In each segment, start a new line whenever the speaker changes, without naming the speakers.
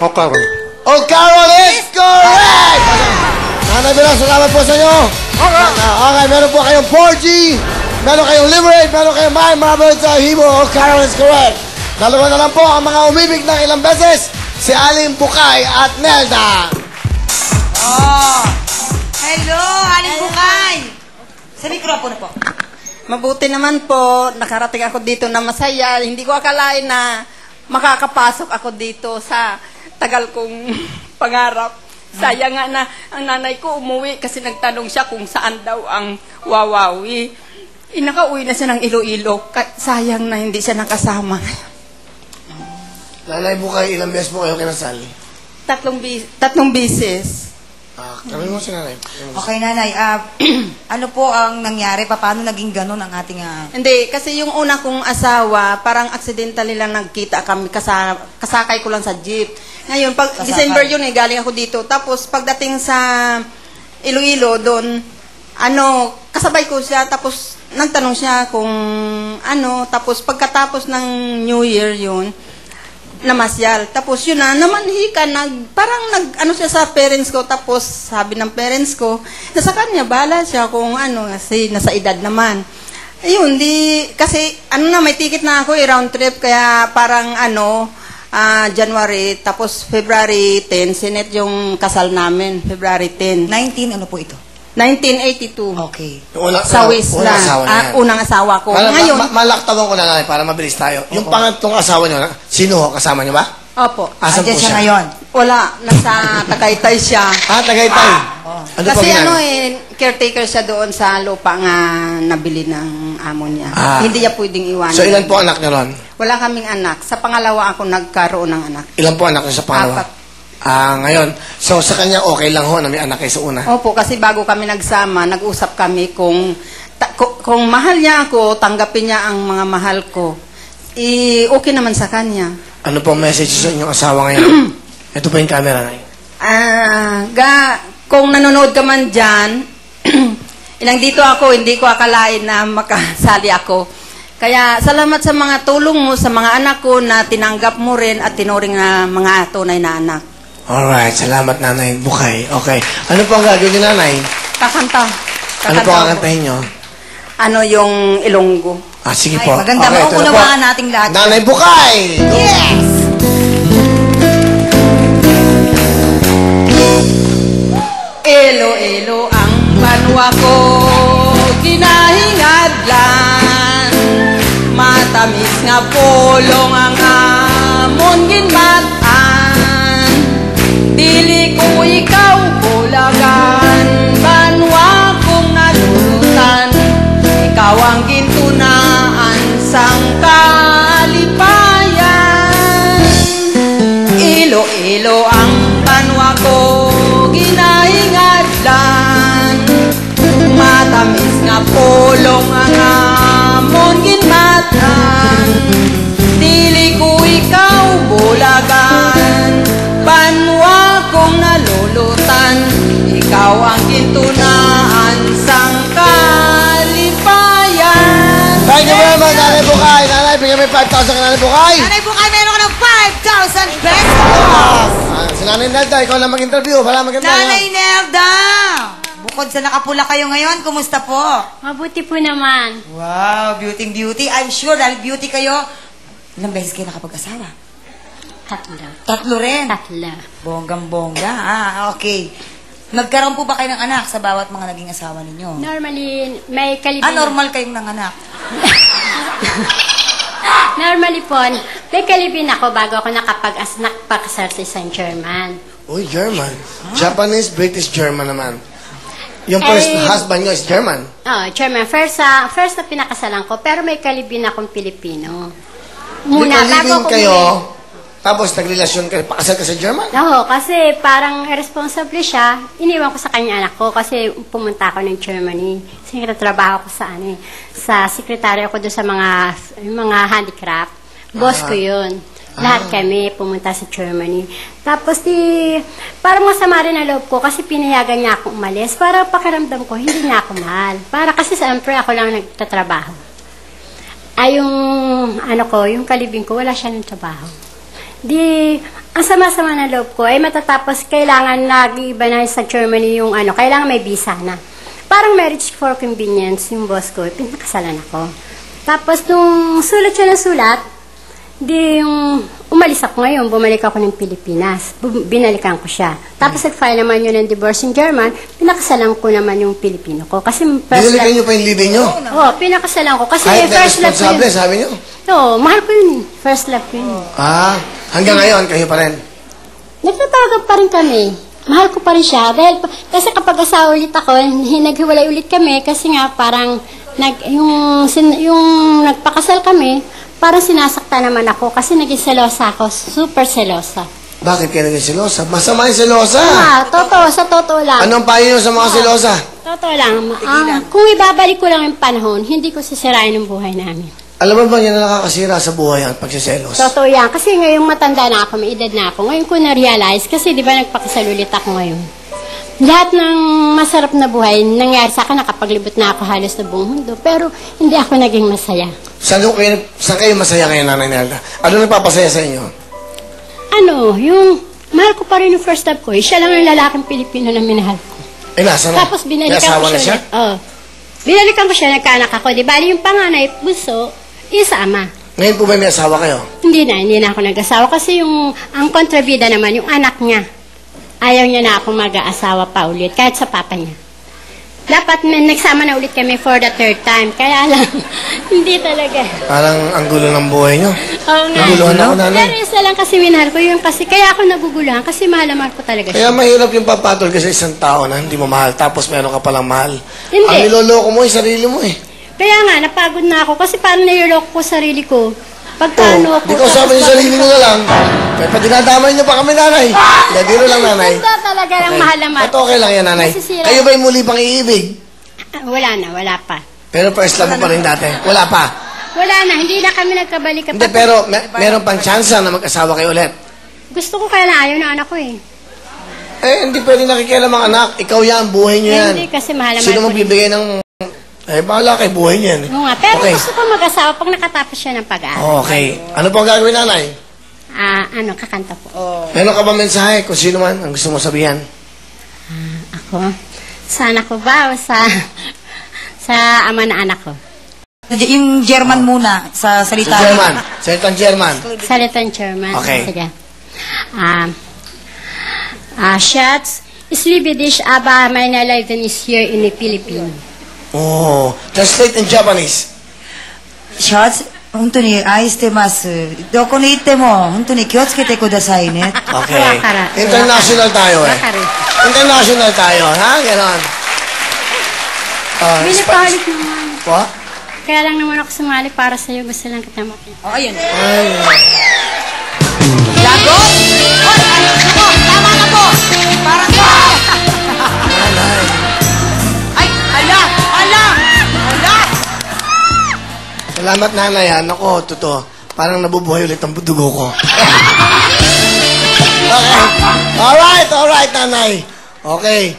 O, Carol.
Oh, Carol is correct! Nanay Bella, salamat po sa inyo. Okay, meron po kayong 4G, meron kayong Liberate, meron kayong My Marble sa Hibo. Oh, Carol is correct. Dalawa na lang po ang mga umibig ng ilang beses, si Aling Bukay at Nelda.
Oh! Hello, Aling Bukay! Sa mikropono po.
Mabuti naman po, nakarating ako dito na masaya. Hindi ko akalain na makakapasok ako dito sa tagal kong pangarap. Sayang nga na ang nanay ko umuwi kasi nagtanong siya kung saan daw ang Wawawi. Nakauwi na siya ng Iloilo. Sayang na hindi siya nakasama.
Nanay Bukay, ilang beses po kayo kinasal?
Tatlong bisis.
Kami mo si nanay.
Okay, nanay. Ano po ang nangyari? Paano naging ganun ang ating...
Hindi, kasi yung una kong asawa, parang accidentally lang nagkita kami, kasakay ko lang sa jeep. Ngayon, pag
Kasakay.
December yun galing ako dito. Tapos pagdating sa Iloilo, doon, kasabay ko siya, tapos nagtanong siya kung tapos pagkatapos ng New Year yun, namasyal. Tapos yun namanhika, parang siya sa parents ko, tapos sabi ng parents ko, nasa kanya, bahala siya kung kasi nasa edad naman. Ayun, kasi may ticket na ako, round trip, kaya parang January, tapos February 10, sinet yung kasal namin, February 10.
19, ano po ito?
1982.
Okay.
Sa Wisla. Unang asawa ko. Ngayon,
Malaktawan ko na nanay para mabilis tayo. Yung pangatlong asawa niyo, sino kasama niyo ba?
opo.
Asan po
Andiyan siya
siya?
ngayon.
Wala, nasa Tagaytay siya.
Tagaytay. Ano
Kasi
po ginagawa?
caretaker siya doon sa lupa nga nabili ng amo niya. Hindi niya pwedeng iwanan.
So, ilan po anak niyo ron?
Wala kaming anak. Sa pangalawa ako nagkaroon ng anak.
Ilan po anak niyo sa pangalawa?
4.
Ngayon, so sa kanya okay lang ho na may anak kayo sa una?
Opo, kasi bago kami nagsama, nag-usap kami kung mahal niya ako, tanggapin niya ang mga mahal ko. Okay naman sa kanya.
Ano pong message sa inyong asawa ngayon? Ito po yung camera na
Kung nanonood ka man dyan, dito ako, hindi ko akalain na makasali ako. Kaya salamat sa mga tulong mo sa mga anak ko na tinanggap mo rin at tinuring na mga tunay na anak.
Alright, salamat Nanay Bukay. Okay. Ano po ang gagawin ni Nanay?
Kakanta.
Ano po ang kantahin nyo?
Yung Ilonggo.
Sige
Ay,
po.
maganda.
Okay, ito na
Maunawaan
po.
nating lahat.
Nanay Bukay!
Yes!
Elo-elo ang banwa ko, ginahingadlan. Matamis nga polong ang amon ginmatan. Dili ko ikaw bulagan, banwa kong nalulutan. Ikaw ang gintunaan sang kalipayan. Ilo-ilo ang banwa ko, ginahingadlan. Matamis nga polong ang amon ginmatan. Dili ko ikaw bulagan, banwa kong nalulutan. Ikaw ang gintunaan sang kalipayan.
Thank you very much, Nanay Bukay. Nanay, bigyan mo 5,000 ka Nanay Bukay.
Nanay Bukay, meron ka ng 5,000 pesos!
Si Nanay Nelda, ikaw lang mag-interview. Wala maganda.
Nanay Nelda! Bukod sa nakapula kayo ngayon, kumusta po?
Mabuti po naman.
Wow, beauty. I'm sure dahil beauty kayo, ilang beses kayo nakapag-asawa?
3.
3 rin.
3.
Bonggang-bongga. Okay. Nagkaroon po ba kayo ng anak sa bawat mga naging asawa ninyo?
Normally, may kalibin.
Normal kayong nanganak.
Normally po, may kalibin ako bago ako nakapag-kasal sa isang German.
Uy, German. Japanese, British, German naman. Yung first husband nyo is German.
German. First na pinakasalan ko, pero may kalibin akong Pilipino.
Muna,
bago ako
kayo, tapos nagrelasyon kayo, pakasal ka sa German?
Oo, kasi parang irresponsible siya. Iniwan ko sa kanya anak ko kasi pumunta ako ng Germany. Kasi nagtatrabaho ko sa sekretary ako doon sa mga handicraft. Boss ko yun. Lahat kami pumunta sa Germany. Tapos parang masama rin ang loob ko kasi pinayagan niya akong umalis. Para pakiramdam ko, hindi niya ako mahal. Para kasi siyempre ako lang nagtatrabaho. Yung kalibing ko, wala siya ng trabaho. Di, ang sama-sama na loob ko, ay matatapos kailangan nag-iiba na sa Germany yung ano, kailangan may visa na. Parang marriage for convenience yung boss ko, pinakasalan ako. Tapos nung sulat siya ng sulat, di yung umalis ako ngayon, bumalik ako ng Pilipinas. Binalikan ko siya. Tapos nag-file naman yun ng divorce in German, pinakasalan ko naman yung Pilipino ko. Kasi
Binalikan niyo pa yung living niyo?
Oo, pinakasalan ko. Kasi
Kahit na
first love ko
responsable,
yun.
sabi niyo?
Oo, mahal ko yun. First love ko yun.
Hanggang ngayon, kayo pa rin.
Nagtatawagan pa rin kami. Mahal ko pa rin siya. Kasi kapag asawa ulit ako, naghiwalay ulit kami kasi nga parang yung nagpakasal kami, parang sinasakta naman ako kasi naging selosa ako. Super selosa.
Bakit kayo naging selosa? Masama yung selosa.
Totoo. Sa totoo lang.
Anong payo niyo sa mga selosa?
Totoo lang. Kung ibabalik ko lang yung panahon, hindi ko sisirain ang buhay namin.
Alam mo ba yan na nakakasira sa buhay ang pagsiselos?
Totoo yan. Kasi ngayong matanda na ako, may edad na ako. Ngayon ko na-realize, kasi di ba nagpakasal ulit ako ngayon. Lahat ng masarap na buhay, nangyari sa akin, nakapaglibot na ako halos na buong mundo. Pero hindi ako naging masaya.
Saan kayo masaya ngayon, Nanay Nelda? Ano nagpapasaya sa inyo?
Yung mahal ko pa rin yung first love ko. Siya lang ang lalaking Pilipino na minahal ko.
Nasa na?
Tapos binalikan
May asawa
ko
na siya?
Oo. Binalikan ko siya, nagkaanak ako. Di bali yung panganay, bunso, isa ama.
Ngayon po ba may asawa kayo?
Hindi na ako nag-asawa kasi ang kontrabida naman, yung anak niya. Ayaw niya na ako mag-aasawa pa ulit, kahit sa papa niya. Dapat nagsama na ulit kami for the third time. Kaya lang, hindi talaga.
Parang ang gulo ng buhay niyo.
Oo nga.
Naguluhan ako, Nanay.
Pero isa lang kasi minahal ko yun kasi, kaya ako naguguluhan kasi mahal ko talaga
Kaya
siya.
mahirap yung papatol ka sa isang tao na hindi mo mahal, tapos meron ka palang mahal.
Hindi.
Ang niloloko mo yung sarili mo eh.
Kaya nga, napagod na ako kasi parang niloloko ko sarili ko. Pagkano ako.
Di ko sabi yung sarili mo na lang. Kaya pa dinadamay niyo pa kami, Nanay. Dito lang, Nanay.
Ganda talaga ng mahal na mahal.
At okay lang yan, Nanay.
Masisira.
Kayo ba'y muli pang iibig?
Wala pa.
Pero first love mo pa rin dati. Wala pa.
Wala na, hindi na kami nagkabalikan.
Hindi, pero meron pang chance na mag-asawa kayo ulit.
Gusto ko kaya na ayaw ng anak ko eh.
Hindi pwede nakikialam ang anak. Ikaw yan, buhay niyo yan.
Hindi kasi mahal na
Sino
mahal ko rin.
magbibigay ng... bahala kay buhay niyan.
Oo nga, pero
Okay.
gusto ko mag-asawa pag nakatapos siya ng pag-aaral.
Okay. Ano po ang gagawin, Nanay?
Kakanta po.
Meron ka ba mensahe kung sino man ang gusto mo sabihan?
Ako? Sa anak ko ba o sa ama na anak ko?
Yung German muna, sa salita.
German. Salitang German.
Salitang German.
Okay.
Sige. Schatz, ich liebe dich, aber meine Leben ist hier in den Philippinen.
Oh, translate in Japanese.
シャツ、本当に愛してます。どこに行っても、本当に気をつけてくださいね。
Okay.
Wakara.
International tayo eh.
Wakara.
International tayo, ha? Ganon.
Binipalit naman.
Po?
Kaya lang naman ako sumali para sa'yo. Gusto lang kita makita.
Oh, ayun.
Ay.
Lago! Hoy, ano po? Tama na po! Parang ko!
Nanay.
Ay, ala! Ala! Ala!
Salamat, Nanay, ha? Nako, totoo. Parang nabubuhay ulit ang dugo ko. Okay. Alright, Nanay. Okay.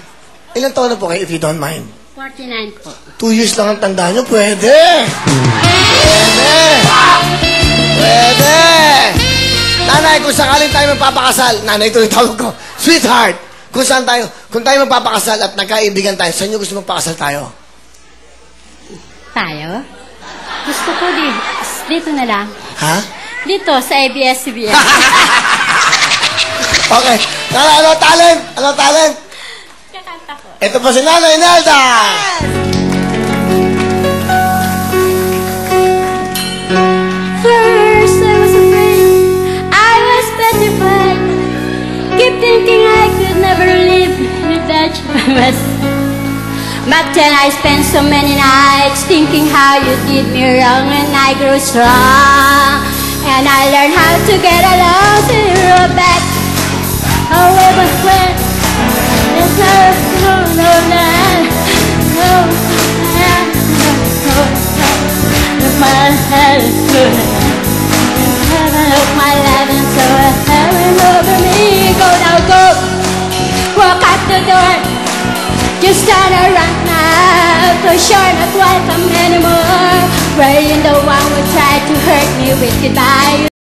Ilan taon na po kayo, if you don't mind?
49 po.
2 years lang ang tanda nyo, pwede. Pwede. Nanay, kung sakaling tayo magpapakasal, Nanay, ito yung tawag ko, sweetheart, kung tayo magpapakasal at nagkaibigan tayo, saan nyo gusto magpakasal tayo?
Tayo? Gusto ko dito na lang.
Ha?
Dito, sa ABS-CBN.
Okay. Nanay, ano talent? Ano talent?
Kakanta ko.
Ito po si Nanay Nelda.
First I was afraid, I was petrified. Keep thinking I could never live without you by my side. But then I spent so many nights thinking how you did me wrong, and I grew strong. And I learned how to get along to your back. However, when it's my head is good. Heaven of my life and so heaven over me. Go now, go. Walk out the door. Just turn around now. For sure not welcome anymore. Where you the one who tried to hurt me with goodbye.